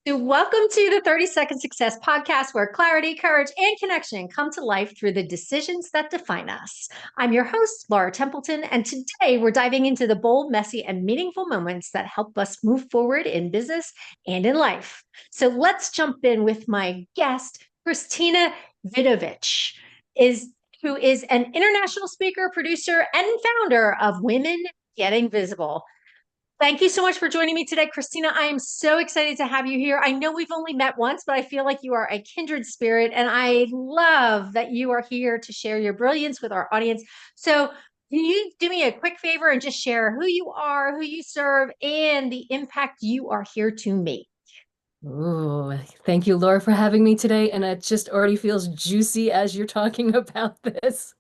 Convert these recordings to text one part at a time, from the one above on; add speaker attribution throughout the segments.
Speaker 1: So welcome to the 30-Second Success Podcast, where clarity, courage, and connection come to life through the decisions that define us. I'm your host, Laura Templeton, and today we're diving into the bold, messy, and meaningful moments that help us move forward in business and in life. So let's jump in with my guest, Christina Vidovich, who is an international speaker, producer, and founder of Women Getting Visible. Thank you so much for joining me today, Christina. I am so excited to have you here. I know we've only met once, but I feel like you are a kindred spirit, and I love that you are here to share your brilliance with our audience. So, can you do me a quick favor and just share who you are, who you serve, and the impact you are here to make?
Speaker 2: Ooh, thank you, Laura, for having me today. And it just already feels juicy as you're talking about this.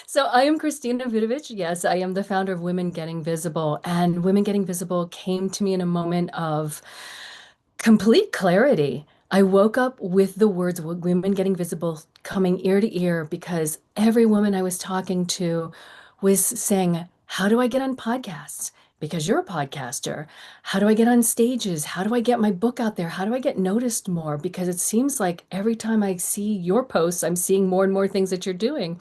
Speaker 2: So, I am Christina Vidovich. Yes, I am the founder of Women Getting Visible. And Women Getting Visible came to me in a moment of complete clarity. I woke up with the words Women Getting Visible coming ear to ear because every woman I was talking to was saying, how do I get on podcasts? Because you're a podcaster. How do I get on stages? How do I get my book out there? How do I get noticed more? Because it seems like every time I see your posts, I'm seeing more and more things that you're doing.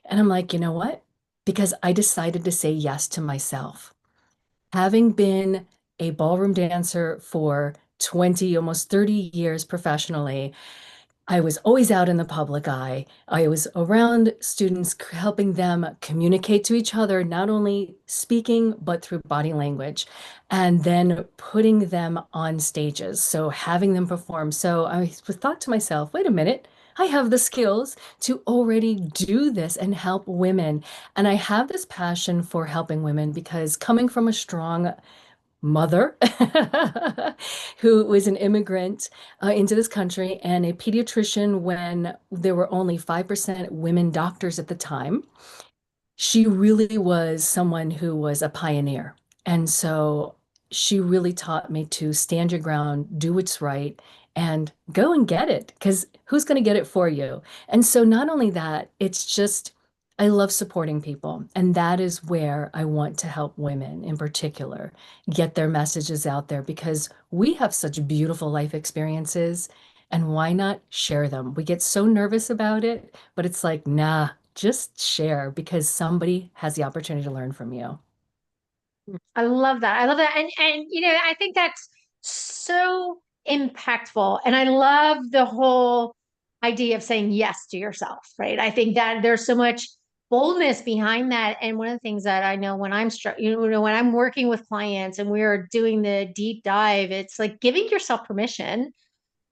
Speaker 2: And I'm like, you know what? Because I decided to say yes to myself. Having been a ballroom dancer for 20, almost 30 years professionally, I was always out in the public eye. I was around students, helping them communicate to each other, not only speaking, but through body language, and then putting them on stages. So having them perform. So I thought to myself, wait a minute. I have the skills to already do this and help women. And I have this passion for helping women because coming from a strong mother who was an immigrant into this country and a pediatrician when there were only 5% women doctors at the time. She really was someone who was a pioneer. And so she really taught me to stand your ground, do what's right, and go and get it, because who's going to get it for you? And so not only that, it's just, I love supporting people. And that is where I want to help women in particular get their messages out there because we have such beautiful life experiences. And why not share them? We get so nervous about it, but it's like, nah, just share because somebody has the opportunity to learn from you.
Speaker 1: I love that. I love that. And I think that's so impactful. And I love the whole idea of saying yes to yourself, right? I think that there's so much boldness behind that. And one of the things that I know when when I'm working with clients and we're doing the deep dive, it's like giving yourself permission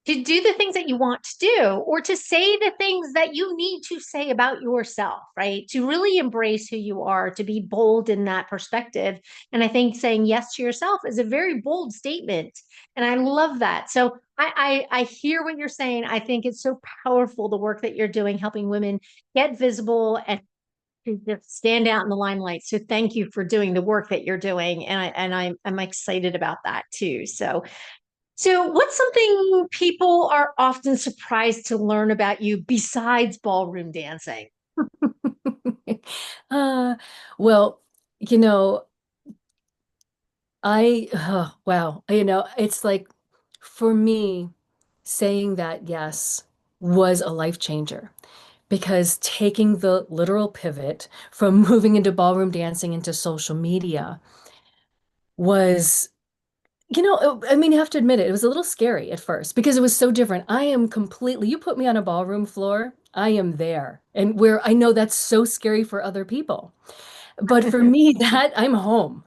Speaker 1: to do the things that you want to do or to say the things that you need to say about yourself, right? To really embrace who you are, to be bold in that perspective. And I think saying yes to yourself is a very bold statement. And I love that. So I hear what you're saying. I think it's so powerful the work that you're doing, helping women get visible and to just stand out in the limelight. So thank you for doing the work that you're doing. I'm excited about that too. So, what's something people are often surprised to learn about you besides ballroom dancing?
Speaker 2: Uh, well, you know, wow, it's like for me, saying that yes was a life changer because taking the literal pivot from moving into ballroom dancing into social media was, I mean, you have to admit it, it was a little scary at first because it was so different. I am completely, you put me on a ballroom floor, I am there. And where I know that's so scary for other people. But for me, that I'm home.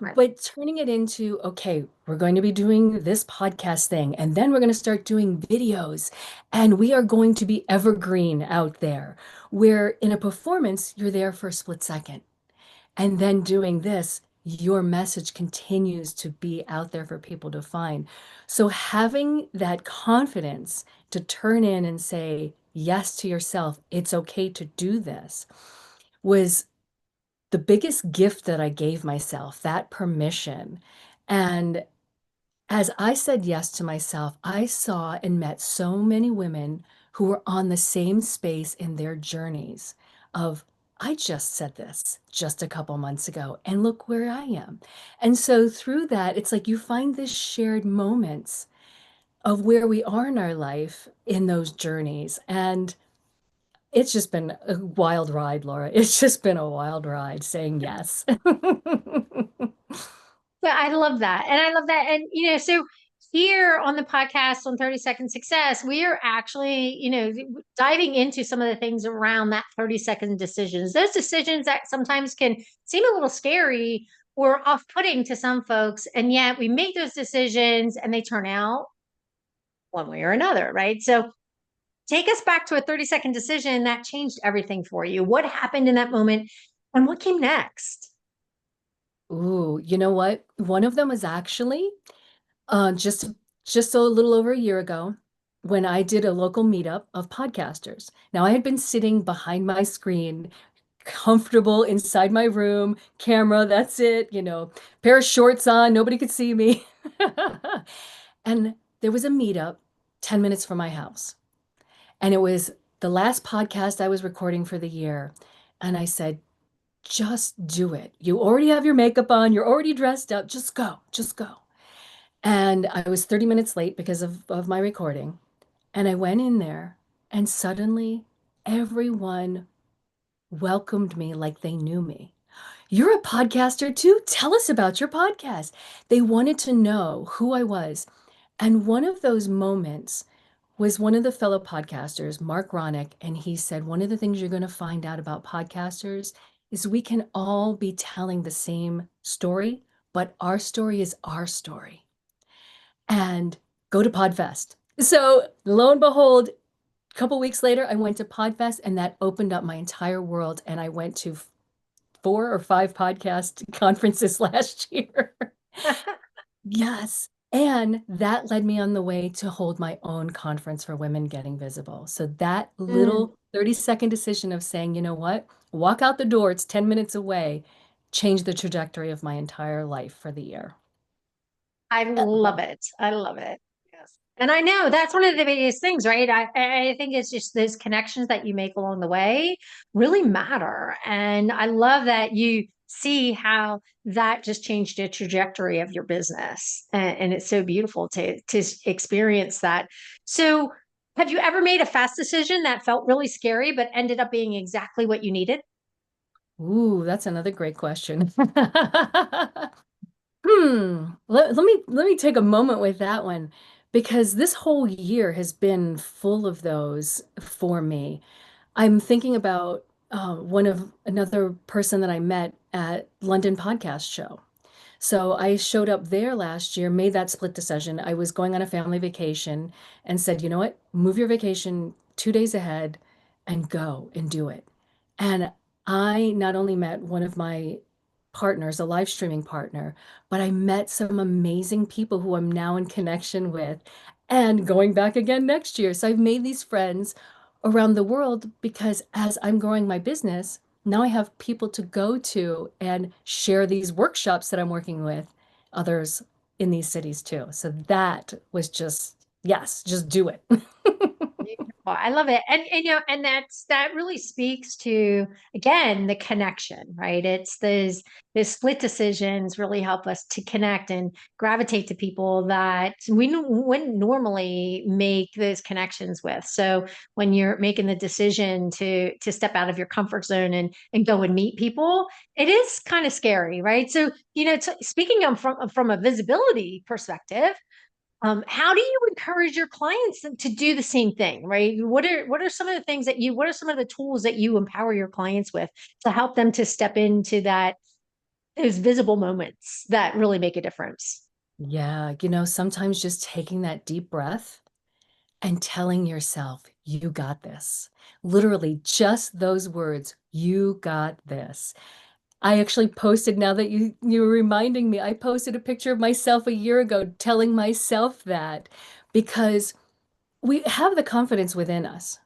Speaker 1: Right.
Speaker 2: But turning it into, okay, we're going to be doing this podcast thing, and then we're going to start doing videos, and we are going to be evergreen out there, where in a performance, you're there for a split second. And then doing this, your message continues to be out there for people to find. So having that confidence to turn in and say yes to yourself, it's okay to do this, was the biggest gift that I gave myself, that permission. And as I said yes to myself, I saw and met so many women who were on the same space in their journeys of, I just said this just a couple months ago, and look where I am. And so through that, it's like you find this shared moments of where we are in our life in those journeys. And it's just been a wild ride, Laura. It's just been a wild ride saying yes.
Speaker 1: But I love that. And I love that. And, so here on the podcast on 30 Second Success, we are actually, diving into some of the things around that 30-second decisions, those decisions that sometimes can seem a little scary or off-putting to some folks. And yet we make those decisions and they turn out one way or another, right? So take us back to a 30-second decision that changed everything for you. What happened in that moment and what came next?
Speaker 2: Ooh, you know what? One of them was actually just a little over a year ago when I did a local meetup of podcasters. Now I had been sitting behind my screen, comfortable inside my room, camera, that's it, pair of shorts on, nobody could see me. And there was a meetup 10 minutes from my house. And it was the last podcast I was recording for the year. And I said, just do it. You already have your makeup on, you're already dressed up. Just go, just go. And I was 30 minutes late because of my recording. And I went in there, and suddenly everyone welcomed me like they knew me. You're a podcaster too? Tell us about your podcast. They wanted to know who I was. And one of those moments was one of the fellow podcasters, Mark Ronick, and he said, one of the things you're going to find out about podcasters is we can all be telling the same story, but our story is our story. And go to Podfest. So lo and behold, a couple weeks later, I went to Podfest, and that opened up my entire world. And I went to 4 or 5 podcast conferences last year. Yes. And that led me on the way to hold my own conference for women getting visible. So that
Speaker 1: Mm.
Speaker 2: little 30-second decision of saying, you know what, walk out the door, it's 10 minutes away, changed the trajectory of my entire life for the year.
Speaker 1: I love it. I love it. Yes. And I know that's one of the biggest things, right? I think it's just those connections that you make along the way really matter. And I love that you see how that just changed the trajectory of your business. And it's so beautiful to experience that. So have you ever made a fast decision that felt really scary, but ended up being exactly what you needed?
Speaker 2: Ooh, that's another great question. Let me take a moment with that one because this whole year has been full of those for me. I'm thinking about one of another person that I met at London Podcast Show. So I showed up there last year, made that split decision. I was going on a family vacation and said, you know what? Move your vacation 2 days ahead and go and do it. And I not only met one of my partners, a live streaming partner, but I met some amazing people who I'm now in connection with and going back again next year. So I've made these friends around the world because as I'm growing my business, now I have people to go to and share these workshops that I'm working with others in these cities too. So that was just, yes, just do it.
Speaker 1: Beautiful. I love it. And that really speaks to again the connection, right? It's those split decisions really help us to connect and gravitate to people that we wouldn't normally make those connections with. So when you're making the decision to step out of your comfort zone and go and meet people, it is kind of scary, right? So, speaking of from a visibility perspective, how do you encourage your clients to do the same thing, right? What are some of the things what are some of the tools that you empower your clients with to help them to step into those visible moments that really make a difference?
Speaker 2: Yeah, sometimes just taking that deep breath and telling yourself, you got this. Literally, just those words, you got this. I actually posted, now that you're reminding me, I posted a picture of myself a year ago telling myself that because we have the confidence within us.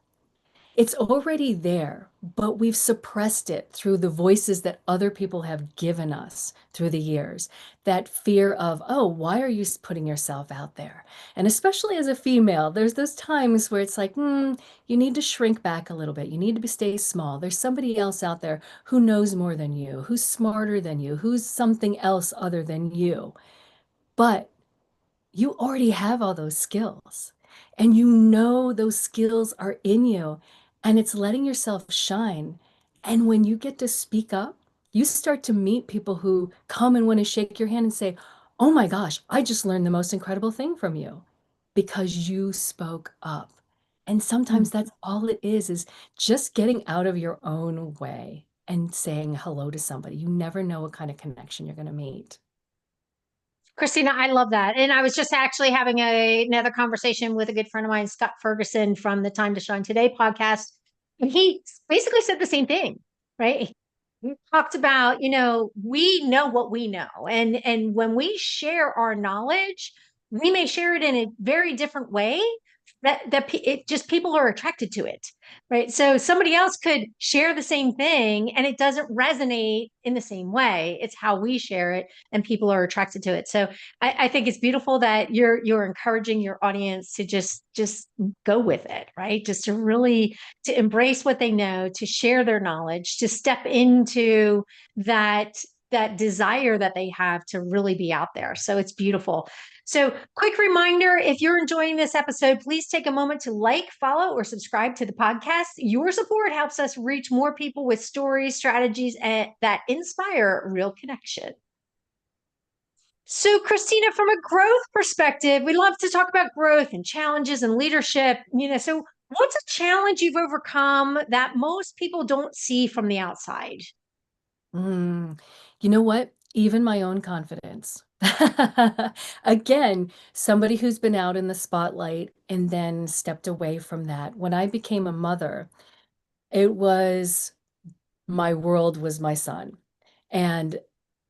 Speaker 2: It's already there, but we've suppressed it through the voices that other people have given us through the years. That fear of, oh, why are you putting yourself out there? And especially as a female, there's those times where it's like, you need to shrink back a little bit. You need to stay small. There's somebody else out there who knows more than you, who's smarter than you, who's something else other than you. But you already have all those skills and you know those skills are in you and it's letting yourself shine. And when you get to speak up, you start to meet people who come and want to shake your hand and say, "Oh my gosh, I just learned the most incredible thing from you because you spoke up." And sometimes that's all it is just getting out of your own way and saying hello to somebody. You never know what kind of connection you're going to meet.
Speaker 1: Christina, I love that. And I was just actually having another conversation with a good friend of mine, Scott Ferguson from the Time to Shine Today podcast. And he basically said the same thing, right? He talked about, we know what we know. And when we share our knowledge, we may share it in a very different way it just people are attracted to it, right? So somebody else could share the same thing and it doesn't resonate in the same way. It's how we share it and people are attracted to it. So I think it's beautiful that you're encouraging your audience to just go with it, right? Just to really to embrace what they know, to share their knowledge, to step into that desire that they have to really be out there. So it's beautiful. So, quick reminder, if you're enjoying this episode, please take a moment to like, follow, or subscribe to the podcast. Your support helps us reach more people with stories, strategies, that inspire real connection. So, Christina, from a growth perspective, we love to talk about growth and challenges and leadership. So what's a challenge you've overcome that most people don't see from the outside?
Speaker 2: Mm, you know what? Even my own confidence. Again, somebody who's been out in the spotlight and then stepped away from that. When I became a mother, it was my world was my son. And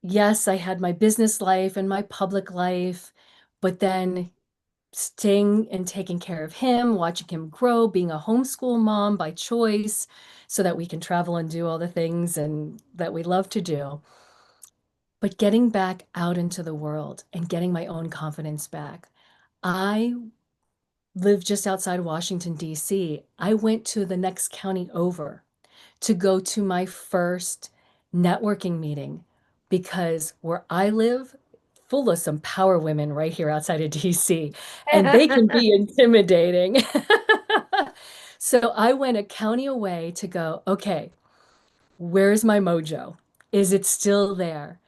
Speaker 2: yes, I had my business life and my public life, but then staying and taking care of him, watching him grow, being a homeschool mom by choice, so that we can travel and do all the things and that we love to do. But getting back out into the world and getting my own confidence back. I live just outside Washington, D.C. I went to the next county over to go to my first networking meeting because where I live, full of some power women right here outside of DC, and they can be intimidating. So I went a county away to go, okay, where's my mojo? Is it still there?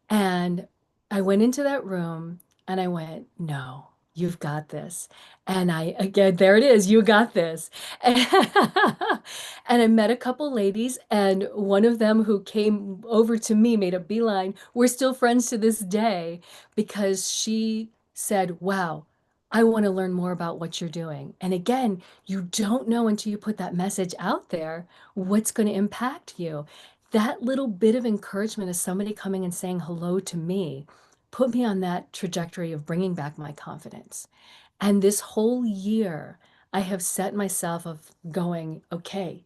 Speaker 2: And I went into that room and I went, no, you've got this. And again, there it is, you got this. And I met a couple ladies, and one of them who came over to me made a beeline. We're still friends to this day because she said, wow, I want to learn more about what you're doing. And again, you don't know until you put that message out there what's going to impact you. That little bit of encouragement of somebody coming and saying hello to me put me on that trajectory of bringing back my confidence. And this whole year, I have set myself of going, okay,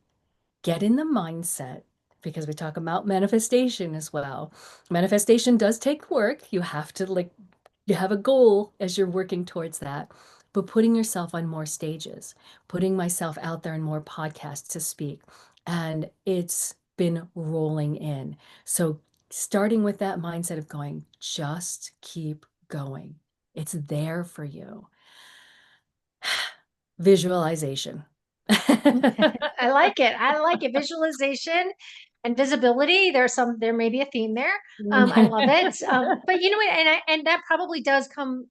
Speaker 2: get in the mindset because we talk about manifestation as well. Manifestation does take work. You have to you have a goal as you're working towards that, but putting yourself on more stages, putting myself out there in more podcasts to speak, and it's been rolling in. So starting with that mindset of going, just keep going. It's there for you. Visualization.
Speaker 1: I like it. I like it. Visualization and visibility. There may be a theme there. I love it. But you know what? And that probably does come,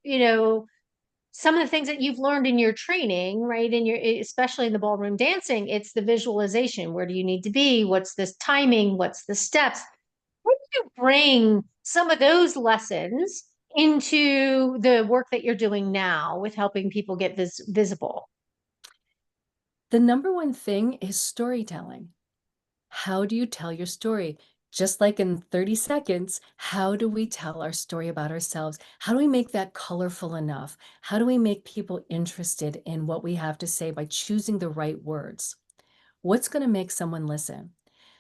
Speaker 1: some of the things that you've learned in your training, right? Especially in the ballroom dancing, it's the visualization. Where do you need to be? What's this timing? What's the steps? How do you bring some of those lessons into the work that you're doing now with helping people get visible?
Speaker 2: The number one thing is storytelling. How do you tell your story? Just like in 30 seconds, how do we tell our story about ourselves? How do we make that colorful enough? How do we make people interested in what we have to say by choosing the right words? What's going to make someone listen?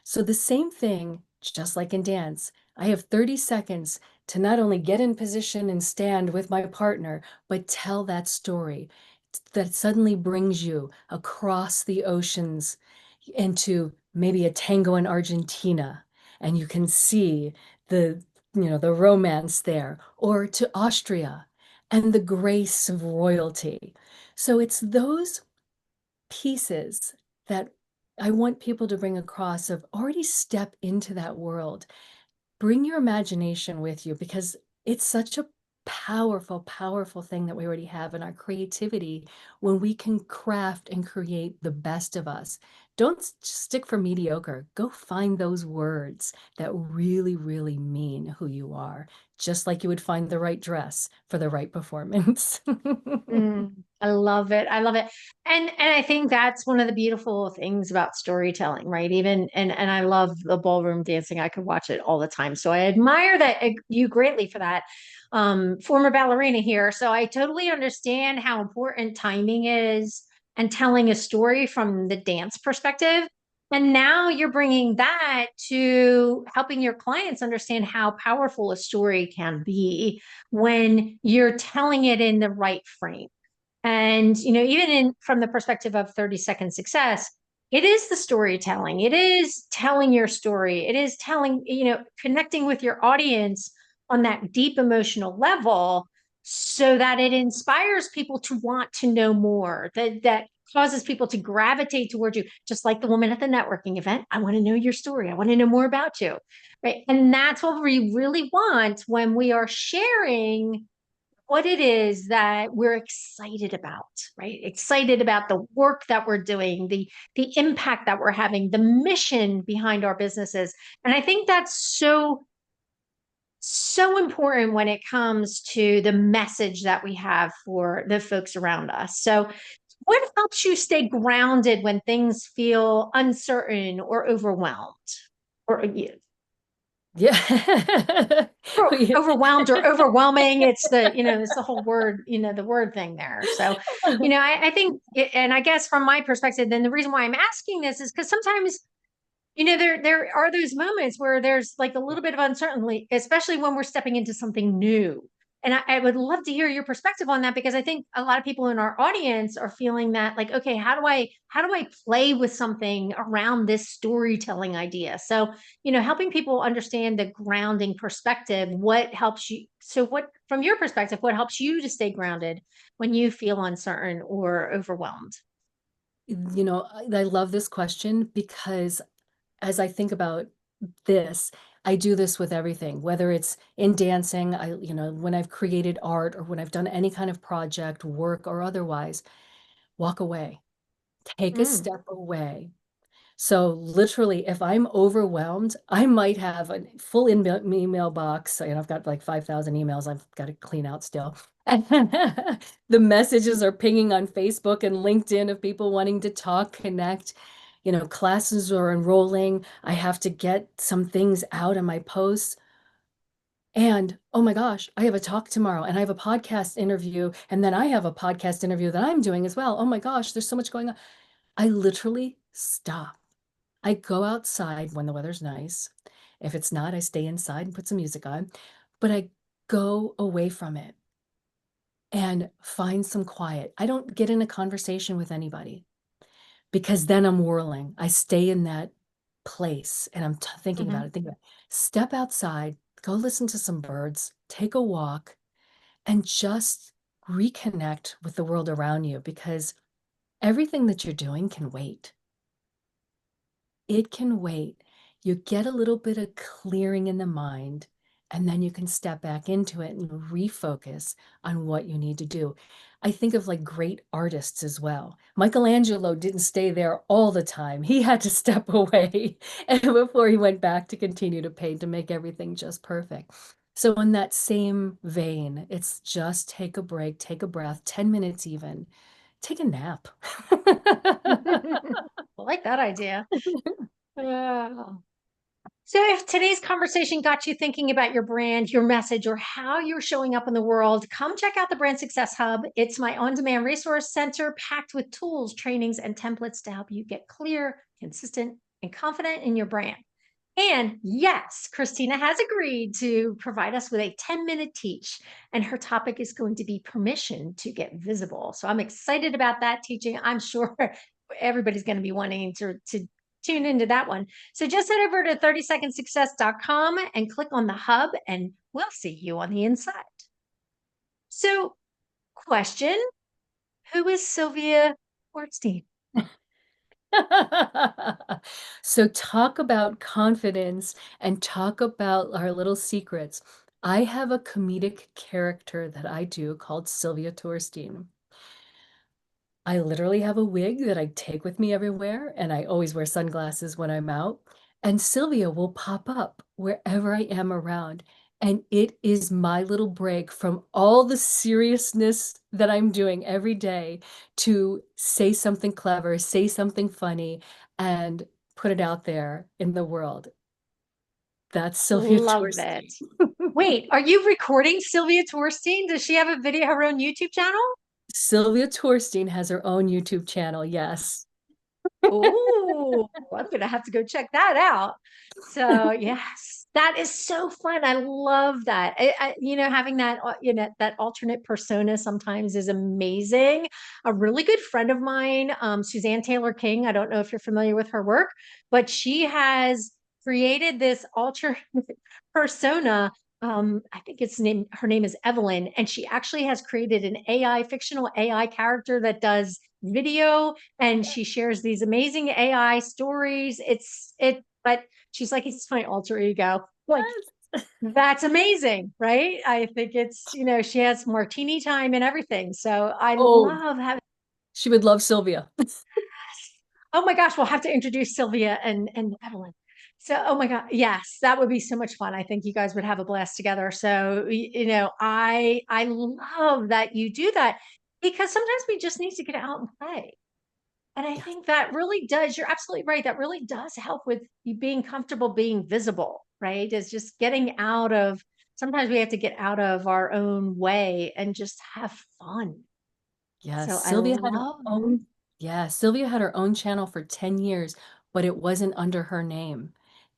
Speaker 2: So, the same thing, just like in dance, I have 30 seconds to not only get in position and stand with my partner, but tell that story that suddenly brings you across the oceans into maybe a tango in Argentina, and you can see the the romance there, or to Austria, and the grace of royalty. So it's those pieces that I want people to bring across of already step into that world. Bring your imagination with you because it's such a powerful, powerful thing that we already have in our creativity when we can craft and create the best of us. Don't stick for mediocre. Go find those words that really, really mean who you are, just like you would find the right dress for the right performance.
Speaker 1: I love it. I love it. And I think that's one of the beautiful things about storytelling, right? Even and I love the ballroom dancing. I could watch it all the time. So I admire that you greatly for that. Former ballerina here. So I totally understand how important timing is and telling a story from the dance perspective. And now you're bringing that to helping your clients understand how powerful a story can be when you're telling it in the right frame. And, even from the perspective of 30-second success, it is the storytelling. It is telling your story. It is telling, connecting with your audience on that deep emotional level so that it inspires people to want to know more, that causes people to gravitate towards you, just like the woman at the networking event. I want to know your story. I want to know more about you. Right. And that's what we really want when we are sharing what it is that we're excited about, right? Excited about the work that we're doing, the impact that we're having, the mission behind our businesses. And I think that's so important when it comes to the message that we have for the folks around us. So what helps you stay grounded when things feel uncertain or overwhelmed? Or
Speaker 2: Yeah.
Speaker 1: overwhelmed or overwhelming. It's the whole word, the word thing there. So, I think, and I guess from my perspective, then the reason why I'm asking this is because sometimes, there are those moments where there's like a little bit of uncertainty, especially when we're stepping into something new. And I would love to hear your perspective on that because I think a lot of people in our audience are feeling that like, okay, how do I play with something around this storytelling idea? So, helping people understand the grounding perspective, what helps you? So what, from your perspective, what helps you to stay grounded when you feel uncertain or overwhelmed?
Speaker 2: I love this question because as I think about this, I do this with everything, whether it's in dancing, when I've created art or when I've done any kind of project, work or otherwise, walk away, take a
Speaker 1: Mm.
Speaker 2: step away. So literally, if I'm overwhelmed, I might have a full email box. I've got like 5,000 emails I've got to clean out still. And the messages are pinging on Facebook and LinkedIn of people wanting to talk, connect. Classes are enrolling. I have to get some things out on my posts. And oh my gosh, I have a talk tomorrow and I have a podcast interview. And then I have a podcast interview that I'm doing as well. Oh my gosh, there's so much going on. I literally stop. I go outside when the weather's nice. If it's not, I stay inside and put some music on. But I go away from it and find some quiet. I don't get in a conversation with anybody because then I'm whirling. I stay in that place and I'm thinking about
Speaker 1: Mhm.
Speaker 2: it. Step outside, go listen to some birds, take a walk, and just reconnect with the world around you because everything that you're doing can wait. It can wait. You get a little bit of clearing in the mind, and then you can step back into it and refocus on what you need to do. I think of like great artists as well. Michelangelo didn't stay there all the time. He had to step away and before he went back to continue to paint to make everything just perfect. So in that same vein, it's just take a break, take a breath, 10 minutes even, take a nap.
Speaker 1: I like that idea. Yeah. So, if today's conversation got you thinking about your brand, your message, or how you're showing up in the world, come check out the Brand Success Hub. It's my on demand resource center packed with tools, trainings, and templates to help you get clear, consistent, and confident in your brand. And yes, Christina has agreed to provide us with a 10-minute teach, and her topic is going to be permission to get visible. So I'm excited about that teaching. I'm sure everybody's going to be wanting to tune into that one. So just head over to 30secondsuccess.com and click on the hub, and we'll see you on the inside. So, question, who is Sylvia Torstein?
Speaker 2: So talk about confidence and talk about our little secrets. I have a comedic character that I do called Sylvia Torstein. I literally have a wig that I take with me everywhere, and I always wear sunglasses when I'm out. And Sylvia will pop up wherever I am around. And it is my little break from all the seriousness that I'm doing every day to say something clever, say something funny, and put it out there in the world. That's Sylvia
Speaker 1: Love it.
Speaker 2: Torstein.
Speaker 1: Wait, are you recording Sylvia Torstein? Does she have a video, her own YouTube channel?
Speaker 2: Sylvia Torstein has her own YouTube channel, yes.
Speaker 1: Oh, I'm gonna have to go check that out. So yes, that is so fun. I love that. Having that, that alternate persona sometimes is amazing. A really good friend of mine, Suzanne Taylor King. I don't know if you're familiar with her work, but she has created this alternate persona. I think her name is Evelyn, and she actually has created an fictional AI character that does video, and she shares these amazing AI stories. But she's like, it's my alter ego. Like,
Speaker 2: Yes.
Speaker 1: that's amazing, right? I think she has martini time and everything. So I
Speaker 2: Oh,
Speaker 1: love having,
Speaker 2: she would love Sylvia.
Speaker 1: oh my gosh, we'll have to introduce Sylvia and Evelyn. So, oh my God, yes, that would be so much fun. I think you guys would have a blast together. So, I love that you do that because sometimes we just need to get out and play. And I
Speaker 2: Yes.
Speaker 1: think that really does, you're absolutely right. That really does help with you being comfortable being visible, right? Is just getting out of, sometimes we have to get out of our own way and just have fun.
Speaker 2: Yes,
Speaker 1: So I
Speaker 2: Sylvia had her
Speaker 1: love that.
Speaker 2: own, yeah, Sylvia had her own channel for 10 years, but it wasn't under her name.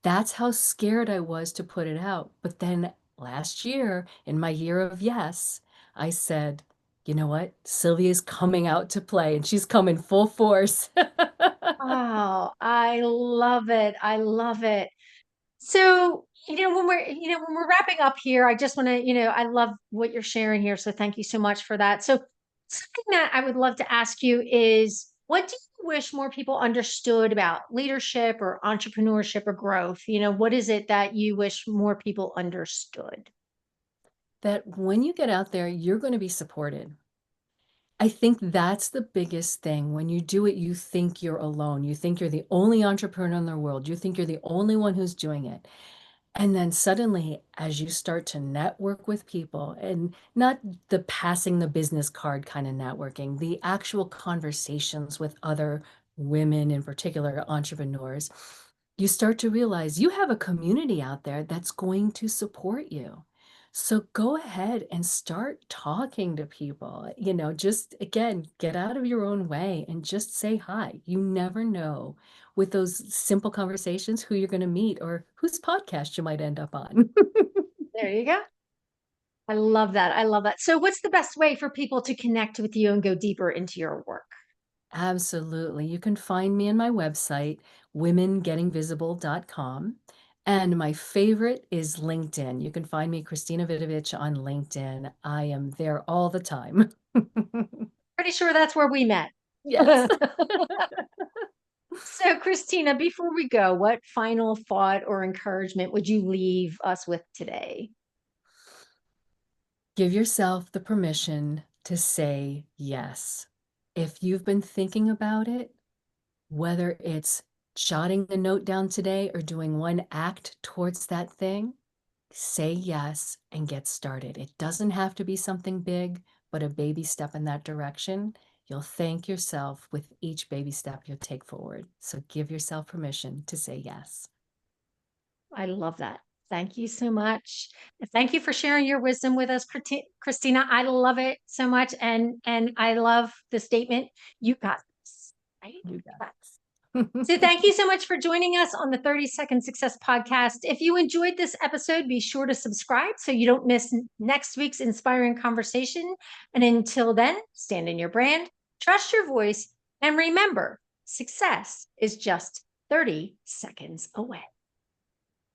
Speaker 2: That's how scared I was to put it out. But then last year, in my year of yes, I said, you know what? Sylvia's coming out to play and she's coming full force.
Speaker 1: Oh, I love it. I love it. So, when we're wrapping up here, I just want to, I love what you're sharing here. So thank you so much for that. So something that I would love to ask you is, what do you wish more people understood about leadership or entrepreneurship or growth? What is it that you wish more people understood?
Speaker 2: That when you get out there, you're going to be supported. I think that's the biggest thing. When you do it, you think you're alone. You think you're the only entrepreneur in the world. You think you're the only one who's doing it. And then suddenly, as you start to network with people, and not the passing the business card kind of networking, the actual conversations with other women, in particular entrepreneurs, you start to realize you have a community out there that's going to support you. So go ahead and start talking to people. Just again, get out of your own way and just say hi. You never know with those simple conversations who you're going to meet or whose podcast you might end up on.
Speaker 1: There you go. I love that. I love that. So, what's the best way for people to connect with you and go deeper into your work?
Speaker 2: Absolutely. You can find me on my website, womengettingvisible.com. And my favorite is LinkedIn. You can find me, Christina Vidovich, on LinkedIn. I am there all the time.
Speaker 1: Pretty sure that's where we met.
Speaker 2: Yes.
Speaker 1: So, Christina, before we go, what final thought or encouragement would you leave us with today?
Speaker 2: Give yourself the permission to say yes. If you've been thinking about it, whether it's jotting a note down today or doing one act towards that thing, say yes and get started. It doesn't have to be something big, but a baby step in that direction. You'll thank yourself with each baby step you take forward. So give yourself permission to say yes.
Speaker 1: I love that. Thank you so much. Thank you for sharing your wisdom with us, Christina. I love it so much, and I love the statement. You got this, right?
Speaker 2: You
Speaker 1: You got this.
Speaker 2: got
Speaker 1: So
Speaker 2: it.
Speaker 1: thank you so much for joining us on the 30-Second Success Podcast. If you enjoyed this episode, be sure to subscribe so you don't miss next week's inspiring conversation. And until then, stand in your brand, trust your voice, and remember, success is just 30 seconds away.